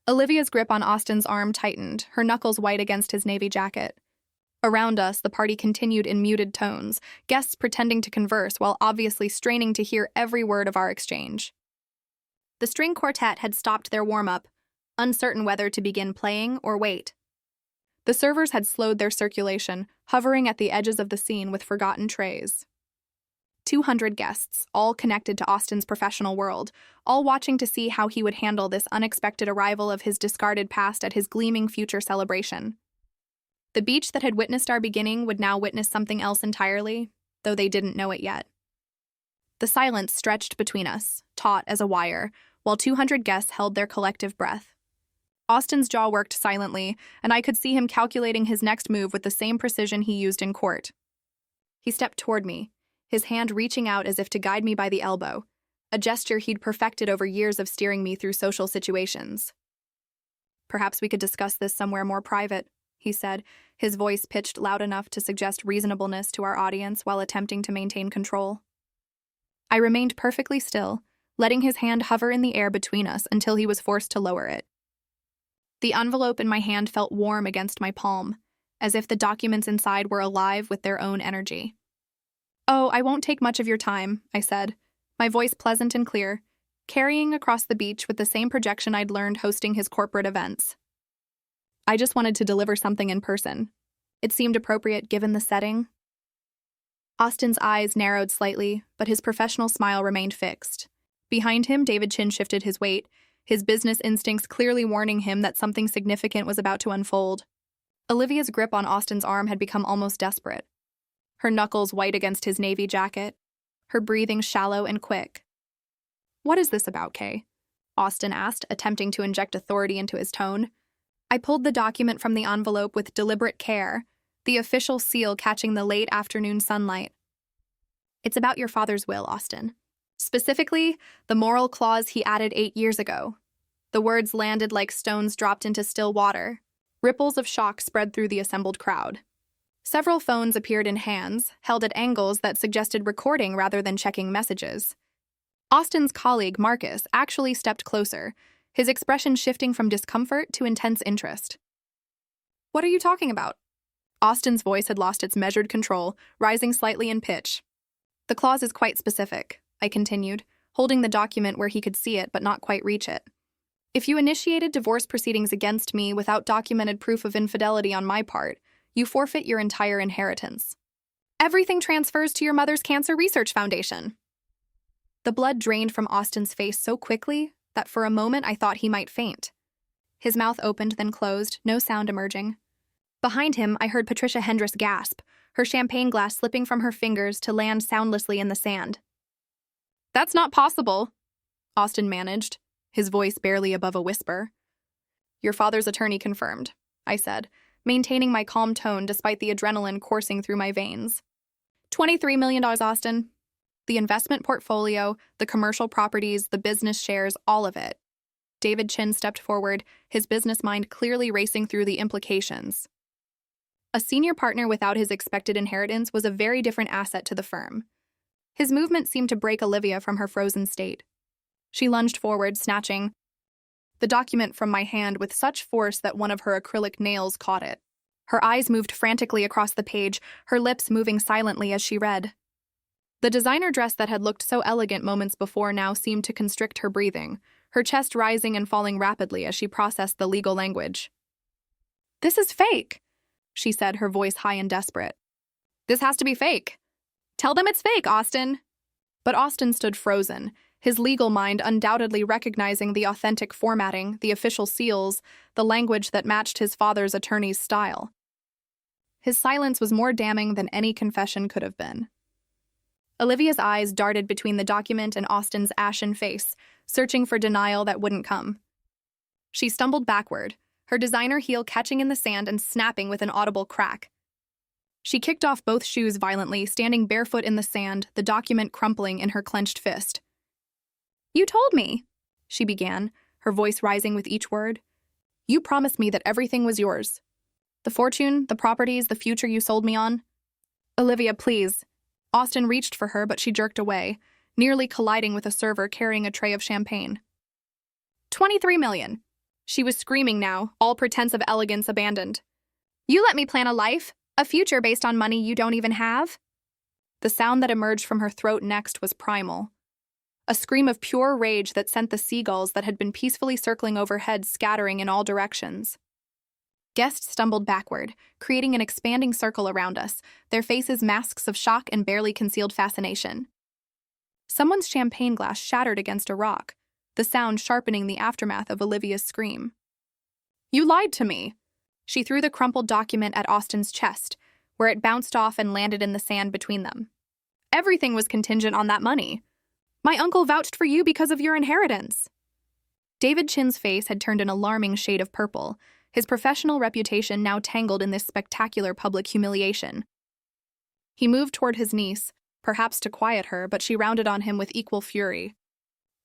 Olivia's grip on Austin's arm tightened, her knuckles white against his navy jacket. Around us, the party continued in muted tones, guests pretending to converse while obviously straining to hear every word of our exchange. The string quartet had stopped their warm-up, uncertain whether to begin playing or wait. The servers had slowed their circulation, hovering at the edges of the scene with forgotten trays. 200 guests, all connected to Austin's professional world, all watching to see how he would handle this unexpected arrival of his discarded past at his gleaming future celebration. The beach that had witnessed our beginning would now witness something else entirely, though they didn't know it yet. The silence stretched between us, taut as a wire, while 200 guests held their collective breath. Austin's jaw worked silently, and I could see him calculating his next move with the same precision he used in court. He stepped toward me, his hand reaching out as if to guide me by the elbow, a gesture he'd perfected over years of steering me through social situations. "Perhaps we could discuss this somewhere more private," he said, his voice pitched loud enough to suggest reasonableness to our audience while attempting to maintain control. I remained perfectly still, letting his hand hover in the air between us until he was forced to lower it. The envelope in my hand felt warm against my palm, as if the documents inside were alive with their own energy. "Oh, I won't take much of your time," I said, my voice pleasant and clear, carrying across the beach with the same projection I'd learned hosting his corporate events. I just wanted to deliver something in person. It seemed appropriate given the setting. Austin's eyes narrowed slightly, but his professional smile remained fixed. Behind him, David Chin shifted his weight, his business instincts clearly warning him that something significant was about to unfold. Olivia's grip on Austin's arm had become almost desperate, her knuckles white against his navy jacket, her breathing shallow and quick. "What is this about, Kay?" Austin asked, attempting to inject authority into his tone. I pulled the document from the envelope with deliberate care, the official seal catching the late afternoon sunlight. "It's about your father's will, Austin. Specifically, the moral clause he added 8 years ago." The words landed like stones dropped into still water. Ripples of shock spread through the assembled crowd. Several phones appeared in hands, held at angles that suggested recording rather than checking messages. Austin's colleague, Marcus, actually stepped closer, his expression shifting from discomfort to intense interest. "What are you talking about?" Austin's voice had lost its measured control, rising slightly in pitch. "The clause is quite specific," I continued, holding the document where he could see it but not quite reach it. "If you initiated divorce proceedings against me without documented proof of infidelity on my part, you forfeit your entire inheritance. Everything transfers to your mother's cancer research foundation." The blood drained from Austin's face so quickly that for a moment I thought he might faint. His mouth opened, then closed, no sound emerging. Behind him, I heard Patricia Hendricks gasp, her champagne glass slipping from her fingers to land soundlessly in the sand. "That's not possible," Austin managed, his voice barely above a whisper. "Your father's attorney confirmed," I said, maintaining my calm tone despite the adrenaline coursing through my veins. $23 million, Austin. The investment portfolio, the commercial properties, the business shares, all of it. David Chin stepped forward, his business mind clearly racing through the implications. A senior partner without his expected inheritance was a very different asset to the firm. His movement seemed to break Olivia from her frozen state. She lunged forward, snatching the document from my hand with such force that one of her acrylic nails caught it. Her eyes moved frantically across the page, her lips moving silently as she read. The designer dress that had looked so elegant moments before now seemed to constrict her breathing, her chest rising and falling rapidly as she processed the legal language. "This is fake," she said, her voice high and desperate. "This has to be fake. Tell them it's fake, Austin." But Austin stood frozen, his legal mind undoubtedly recognizing the authentic formatting, the official seals, the language that matched his father's attorney's style. His silence was more damning than any confession could have been. Olivia's eyes darted between the document and Austin's ashen face, searching for denial that wouldn't come. She stumbled backward, her designer heel catching in the sand and snapping with an audible crack. She kicked off both shoes violently, standing barefoot in the sand, the document crumpling in her clenched fist. "You told me," she began, her voice rising with each word. "You promised me that everything was yours. The fortune, the properties, the future you sold me on." "Olivia, please." Austin reached for her, but she jerked away, nearly colliding with a server carrying a tray of champagne. $23 million. She was screaming now, all pretense of elegance abandoned. "You let me plan a life, a future based on money you don't even have?" The sound that emerged from her throat next was primal. A scream of pure rage that sent the seagulls that had been peacefully circling overhead scattering in all directions. Guests stumbled backward, creating an expanding circle around us, their faces masks of shock and barely concealed fascination. Someone's champagne glass shattered against a rock, the sound sharpening the aftermath of Olivia's scream. "You lied to me!" She threw the crumpled document at Austin's chest, where it bounced off and landed in the sand between them. "Everything was contingent on that money. My uncle vouched for you because of your inheritance." David Chin's face had turned an alarming shade of purple, his professional reputation now tangled in this spectacular public humiliation. He moved toward his niece, perhaps to quiet her, but she rounded on him with equal fury.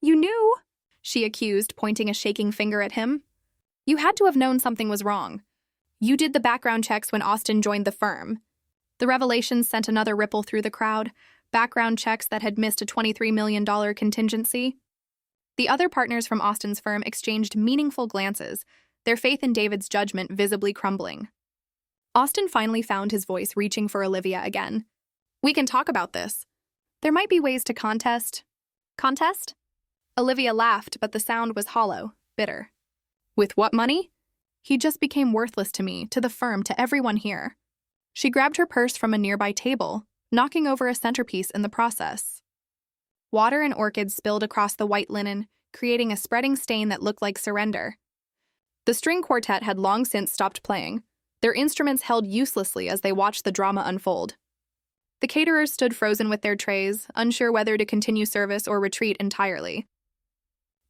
"You knew?" she accused, pointing a shaking finger at him. "You had to have known something was wrong. You did the background checks when Austin joined the firm." The revelations sent another ripple through the crowd, background checks that had missed a $23 million contingency. The other partners from Austin's firm exchanged meaningful glances, their faith in David's judgment visibly crumbling. Austin finally found his voice reaching for Olivia again. "We can talk about this. There might be ways to contest." "Contest?" Olivia laughed, but the sound was hollow, bitter. "With what money? He just became worthless to me, to the firm, to everyone here." She grabbed her purse from a nearby table, knocking over a centerpiece in the process. Water and orchids spilled across the white linen, creating a spreading stain that looked like surrender. The string quartet had long since stopped playing, their instruments held uselessly as they watched the drama unfold. The caterers stood frozen with their trays, unsure whether to continue service or retreat entirely.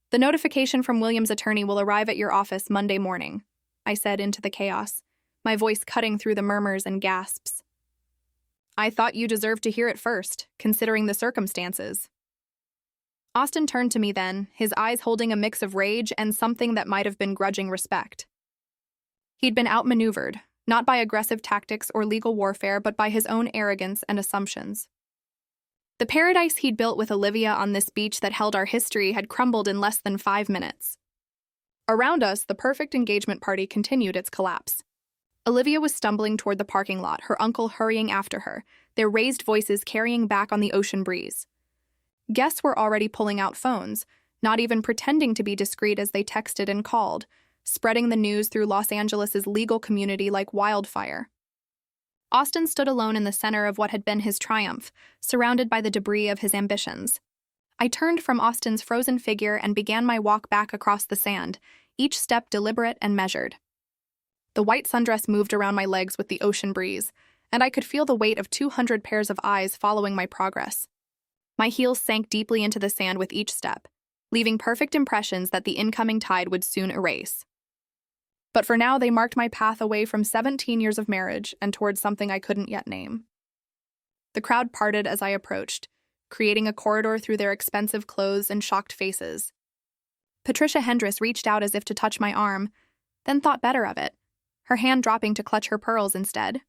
"The notification from William's attorney will arrive at your office Monday morning," I said into the chaos, my voice cutting through the murmurs and gasps. "I thought you deserved to hear it first, considering the circumstances." Austin turned to me then, his eyes holding a mix of rage and something that might have been grudging respect. He'd been outmaneuvered, not by aggressive tactics or legal warfare, but by his own arrogance and assumptions. The paradise he'd built with Olivia on this beach that held our history had crumbled in less than 5 minutes. Around us, the perfect engagement party continued its collapse. Olivia was stumbling toward the parking lot, her uncle hurrying after her, their raised voices carrying back on the ocean breeze. Guests were already pulling out phones, not even pretending to be discreet as they texted and called, spreading the news through Los Angeles's legal community like wildfire. Austin stood alone in the center of what had been his triumph, surrounded by the debris of his ambitions. I turned from Austin's frozen figure and began my walk back across the sand, each step deliberate and measured. The white sundress moved around my legs with the ocean breeze, and I could feel the weight of 200 pairs of eyes following my progress. My heels sank deeply into the sand with each step, leaving perfect impressions that the incoming tide would soon erase. But for now, they marked my path away from 17 years of marriage and towards something I couldn't yet name. The crowd parted as I approached, creating a corridor through their expensive clothes and shocked faces. Patricia Hendris reached out as if to touch my arm, then thought better of it, her hand dropping to clutch her pearls instead.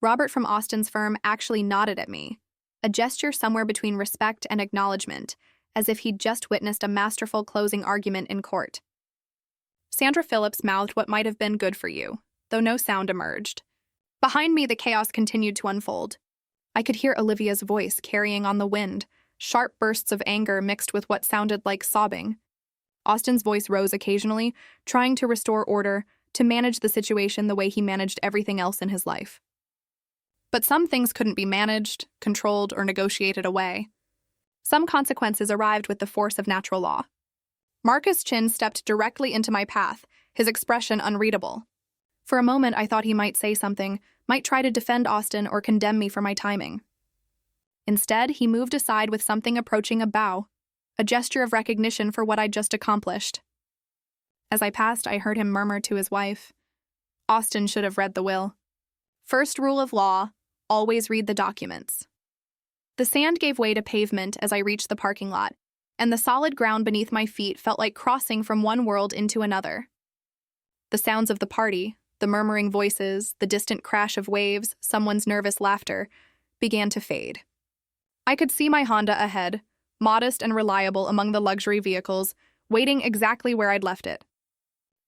Robert from Austin's firm actually nodded at me, a gesture somewhere between respect and acknowledgement, as if he'd just witnessed a masterful closing argument in court. Sandra Phillips mouthed what might have been "good for you," though no sound emerged. Behind me, the chaos continued to unfold. I could hear Olivia's voice carrying on the wind, sharp bursts of anger mixed with what sounded like sobbing. Austin's voice rose occasionally, trying to restore order, to manage the situation the way he managed everything else in his life. But some things couldn't be managed, controlled, or negotiated away. Some consequences arrived with the force of natural law. Marcus Chin stepped directly into my path, his expression unreadable. For a moment, I thought he might say something, might try to defend Austin or condemn me for my timing. Instead, he moved aside with something approaching a bow, a gesture of recognition for what I'd just accomplished. As I passed, I heard him murmur to his wife, "Austin should have read the will. First rule of law, always read the documents." The sand gave way to pavement as I reached the parking lot, and the solid ground beneath my feet felt like crossing from one world into another. The sounds of the party, the murmuring voices, the distant crash of waves, someone's nervous laughter, began to fade. I could see my Honda ahead, modest and reliable among the luxury vehicles, waiting exactly where I'd left it.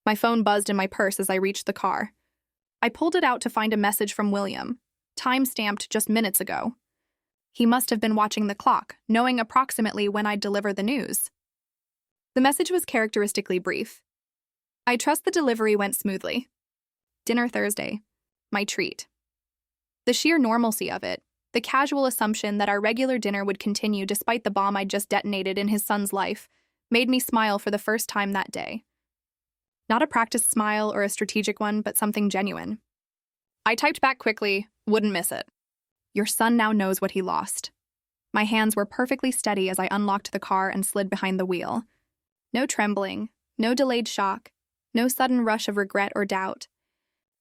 My phone buzzed in my purse as I reached the car. I pulled it out to find a message from William, time-stamped just minutes ago. He must have been watching the clock, knowing approximately when I'd deliver the news. The message was characteristically brief. "I trust the delivery went smoothly. Dinner Thursday. My treat." The sheer normalcy of it, The casual assumption that our regular dinner would continue despite the bomb I'd just detonated in his son's life made me smile for the first time that day. Not a practiced smile or a strategic one, but something genuine. I typed back quickly, wouldn't miss it. Your son now knows what he lost. My hands were perfectly steady as I unlocked the car and slid behind the wheel. No trembling, no delayed shock, no sudden rush of regret or doubt.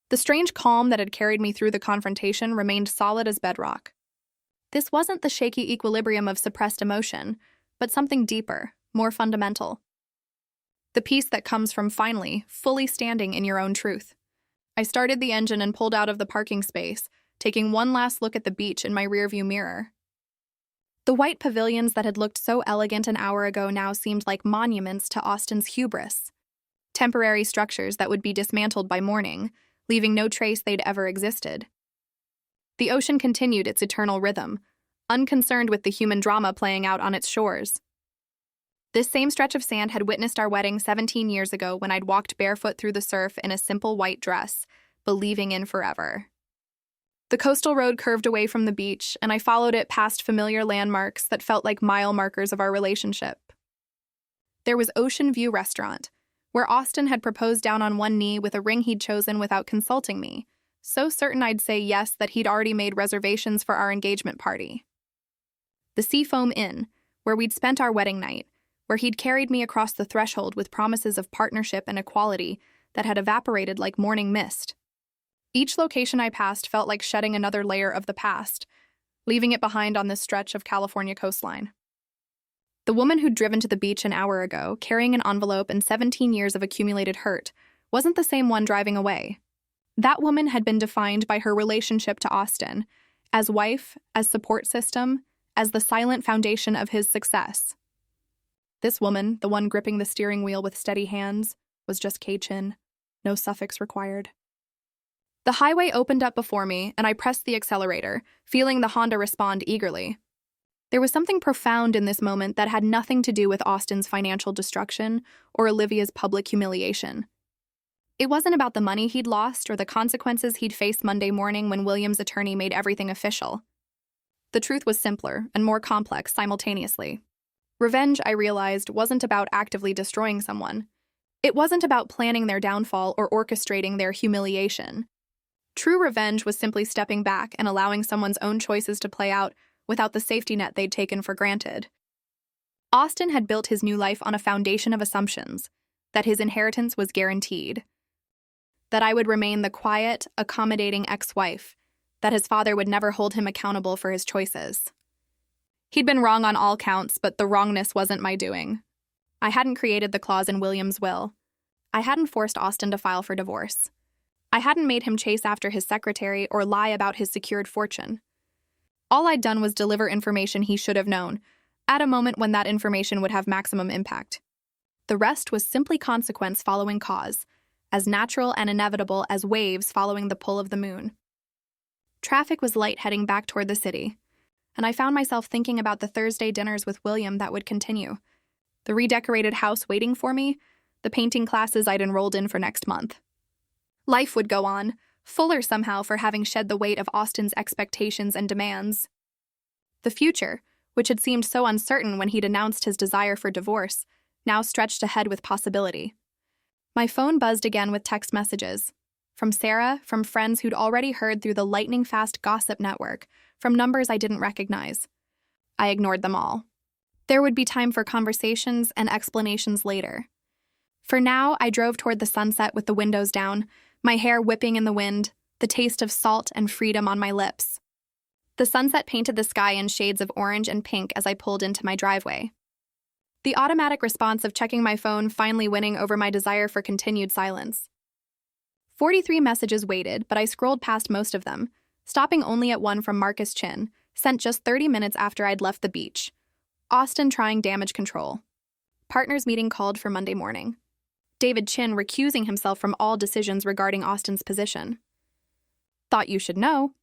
The strange calm that had carried me through the confrontation remained solid as bedrock. This wasn't the shaky equilibrium of suppressed emotion, but something deeper, more fundamental. The peace that comes from finally, fully standing in your own truth. I started the engine and pulled out of the parking space, taking one last look at the beach in my rearview mirror. The white pavilions that had looked so elegant an hour ago now seemed like monuments to Austin's hubris. Temporary structures that would be dismantled by morning, leaving no trace they'd ever existed. The ocean continued its eternal rhythm, unconcerned with the human drama playing out on its shores. This same stretch of sand had witnessed our wedding 17 years ago when I'd walked barefoot through the surf in a simple white dress, believing in forever. The coastal road curved away from the beach, and I followed it past familiar landmarks that felt like mile markers of our relationship. There was Ocean View Restaurant, where Austin had proposed down on one knee with a ring he'd chosen without consulting me, so certain I'd say yes that he'd already made reservations for our engagement party. The Seafoam Inn, where we'd spent our wedding night, where he'd carried me across the threshold with promises of partnership and equality that had evaporated like morning mist. Each location I passed felt like shedding another layer of the past, leaving it behind on this stretch of California coastline. The woman who'd driven to the beach an hour ago, carrying an envelope and 17 years of accumulated hurt, wasn't the same one driving away. That woman had been defined by her relationship to Austin, as wife, as support system, as the silent foundation of his success. This woman, the one gripping the steering wheel with steady hands, was just Kei-chin, no suffix required. The highway opened up before me, and I pressed the accelerator, feeling the Honda respond eagerly. There was something profound in this moment that had nothing to do with Austin's financial destruction or Olivia's public humiliation. It wasn't about the money he'd lost or the consequences he'd face Monday morning when William's attorney made everything official. The truth was simpler and more complex simultaneously. Revenge, I realized, wasn't about actively destroying someone. It wasn't about planning their downfall or orchestrating their humiliation. True revenge was simply stepping back and allowing someone's own choices to play out without the safety net they'd taken for granted. Austin had built his new life on a foundation of assumptions, that his inheritance was guaranteed, that I would remain the quiet, accommodating ex-wife, that his father would never hold him accountable for his choices. He'd been wrong on all counts, but the wrongness wasn't my doing. I hadn't created the clause in William's will. I hadn't forced Austin to file for divorce. I hadn't made him chase after his secretary or lie about his secured fortune. All I'd done was deliver information he should have known, at a moment when that information would have maximum impact. The rest was simply consequence following cause, as natural and inevitable as waves following the pull of the moon. Traffic was light heading back toward the city, and I found myself thinking about the Thursday dinners with William that would continue, the redecorated house waiting for me, the painting classes I'd enrolled in for next month. Life would go on, fuller somehow for having shed the weight of Austin's expectations and demands. The future, which had seemed so uncertain when he'd announced his desire for divorce, now stretched ahead with possibility. My phone buzzed again with text messages. From Sarah, from friends who'd already heard through the lightning-fast gossip network, from numbers I didn't recognize. I ignored them all. There would be time for conversations and explanations later. For now, I drove toward the sunset with the windows down, my hair whipping in the wind, the taste of salt and freedom on my lips. The sunset painted the sky in shades of orange and pink as I pulled into my driveway. The automatic response of checking my phone finally winning over my desire for continued silence. 43 messages waited, but I scrolled past most of them, stopping only at one from Marcus Chin, sent just 30 minutes after I'd left the beach. Austin trying damage control. Partners meeting called for Monday morning. David Chin recusing himself from all decisions regarding Austin's position. Thought you should know.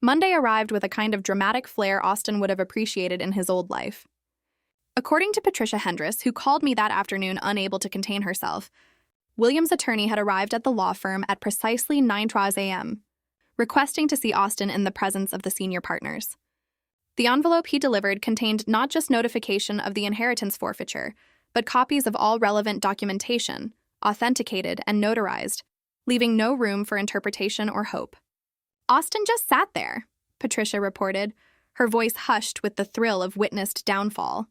Monday arrived with a kind of dramatic flair Austin would have appreciated in his old life. According to Patricia Hendress, who called me that afternoon unable to contain herself, William's attorney had arrived at the law firm at precisely 9:00 a.m., requesting to see Austin in the presence of the senior partners. The envelope he delivered contained not just notification of the inheritance forfeiture, but copies of all relevant documentation, authenticated and notarized, leaving no room for interpretation or hope. Austin just sat there, Patricia reported, her voice hushed with the thrill of witnessed downfall.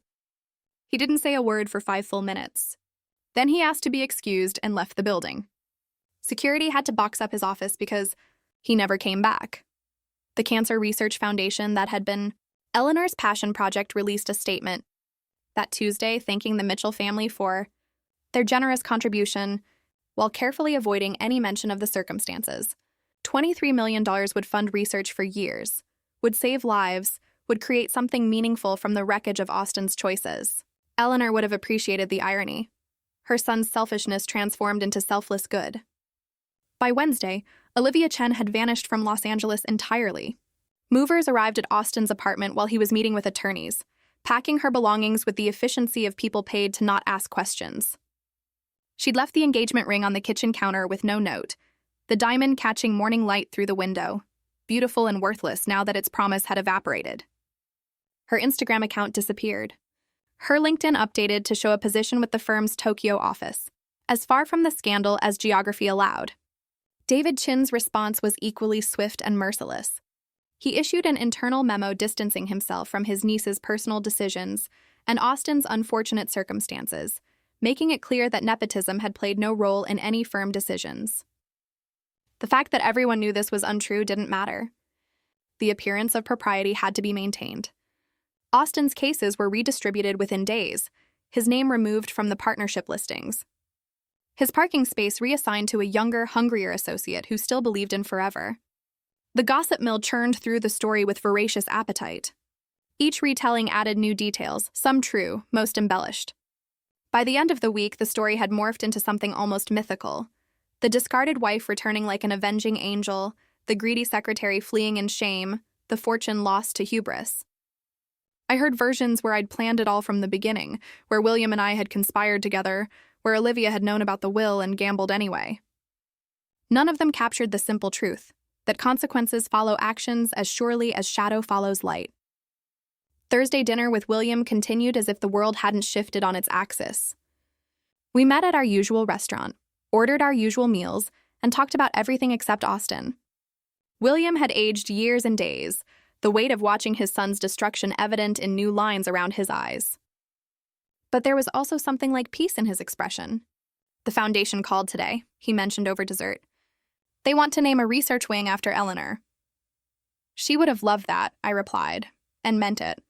He didn't say a word for 5 full minutes. Then he asked to be excused and left the building. Security had to box up his office because he never came back. The Cancer Research Foundation that had been Eleanor's passion project released a statement that Tuesday thanking the Mitchell family for their generous contribution while carefully avoiding any mention of the circumstances. $23 million would fund research for years, would save lives, would create something meaningful from the wreckage of Austin's choices. Eleanor would have appreciated the irony. Her son's selfishness transformed into selfless good. By Wednesday, Olivia Chen had vanished from Los Angeles entirely. Movers arrived at Austin's apartment while he was meeting with attorneys, packing her belongings with the efficiency of people paid to not ask questions. She'd left the engagement ring on the kitchen counter with no note, the diamond catching morning light through the window, beautiful and worthless now that its promise had evaporated. Her Instagram account disappeared. Her LinkedIn updated to show a position with the firm's Tokyo office, as far from the scandal as geography allowed. David Chin's response was equally swift and merciless. He issued an internal memo distancing himself from his niece's personal decisions and Austin's unfortunate circumstances, making it clear that nepotism had played no role in any firm decisions. The fact that everyone knew this was untrue didn't matter. The appearance of propriety had to be maintained. Austin's cases were redistributed within days, his name removed from the partnership listings. His parking space reassigned to a younger, hungrier associate who still believed in forever. The gossip mill churned through the story with voracious appetite. Each retelling added new details, some true, most embellished. By the end of the week, the story had morphed into something almost mythical. The discarded wife returning like an avenging angel, the greedy secretary fleeing in shame, the fortune lost to hubris. I heard versions where I'd planned it all from the beginning, where William and I had conspired together, where Olivia had known about the will and gambled anyway. None of them captured the simple truth, that consequences follow actions as surely as shadow follows light. Thursday dinner with William continued as if the world hadn't shifted on its axis. We met at our usual restaurant, ordered our usual meals, and talked about everything except Austin. William had aged years and days, the weight of watching his son's destruction evident in new lines around his eyes. But there was also something like peace in his expression. The foundation called today, he mentioned over dessert. They want to name a research wing after Eleanor. She would have loved that, I replied, and meant it.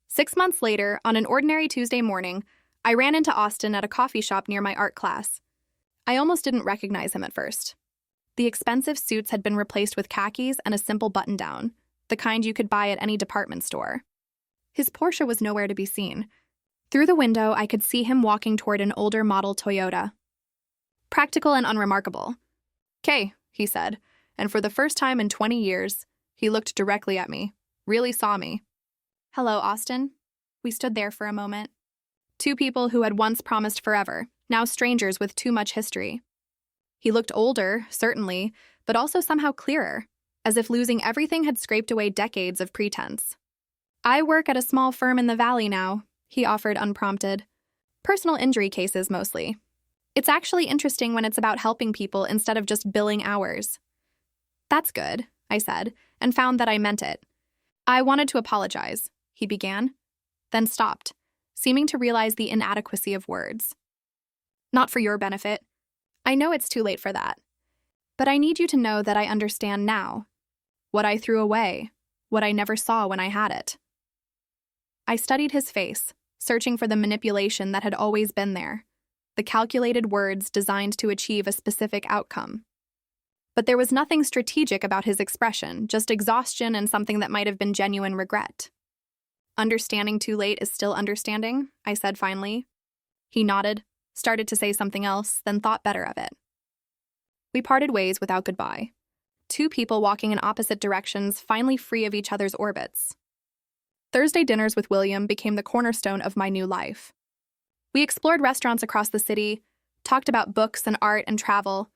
6 months later, on an ordinary Tuesday morning, I ran into Austin at a coffee shop near my art class. I almost didn't recognize him at first. The expensive suits had been replaced with khakis and a simple button-down, the kind you could buy at any department store. His Porsche was nowhere to be seen. Through the window, I could see him walking toward an older model Toyota. Practical and unremarkable. "'Kay," he said, and for the first time in 20 years, he looked directly at me, really saw me. "Hello, Austin." We stood there for a moment. Two people who had once promised forever, now strangers with too much history. He looked older, certainly, but also somehow clearer, as if losing everything had scraped away decades of pretense. "I work at a small firm in the Valley now," he offered unprompted. "Personal injury cases, mostly. It's actually interesting when it's about helping people instead of just billing hours." "That's good," I said, and found that I meant it. "I wanted to apologize," he began, then stopped, seeming to realize the inadequacy of words. "Not for your benefit. I know it's too late for that. But I need you to know that I understand now. What I threw away, what I never saw when I had it." I studied his face, searching for the manipulation that had always been there, the calculated words designed to achieve a specific outcome. But there was nothing strategic about his expression, just exhaustion and something that might have been genuine regret. "Understanding too late is still understanding," I said finally. He nodded, started to say something else, then thought better of it. We parted ways without goodbye. Two people walking in opposite directions, finally free of each other's orbits. Thursday dinners with William became the cornerstone of my new life. We explored restaurants across the city, talked about books and art and travel,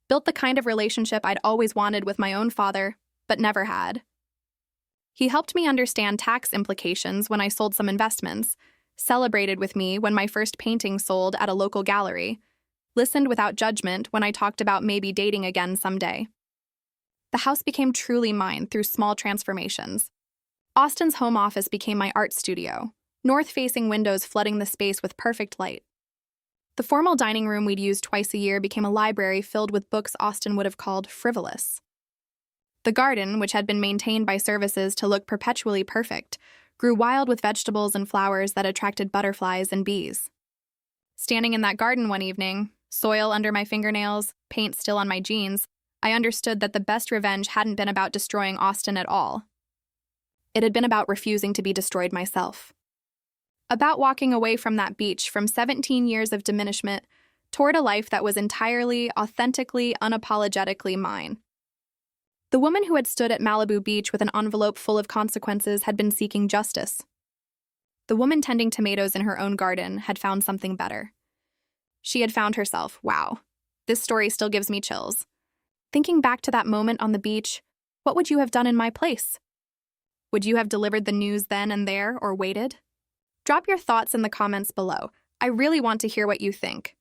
Built the kind of relationship I'd always wanted with my own father, but never had. He helped me understand tax implications when I sold some investments, celebrated with me when my first painting sold at a local gallery, listened without judgment when I talked about maybe dating again someday. The house became truly mine through small transformations. Austin's home office became my art studio, north-facing windows flooding the space with perfect light. The formal dining room we'd use twice a year became a library filled with books Austin would have called frivolous. The garden, which had been maintained by services to look perpetually perfect, grew wild with vegetables and flowers that attracted butterflies and bees. Standing in that garden one evening, soil under my fingernails, paint still on my jeans, I understood that the best revenge hadn't been about destroying Austin at all. It had been about refusing to be destroyed myself. About walking away from that beach from 17 years of diminishment toward a life that was entirely, authentically, unapologetically mine. The woman who had stood at Malibu Beach with an envelope full of consequences had been seeking justice. The woman tending tomatoes in her own garden had found something better. She had found herself. Wow, this story still gives me chills. Thinking back to that moment on the beach, what would you have done in my place? Would you have delivered the news then and there or waited? Drop your thoughts in the comments below. I really want to hear what you think.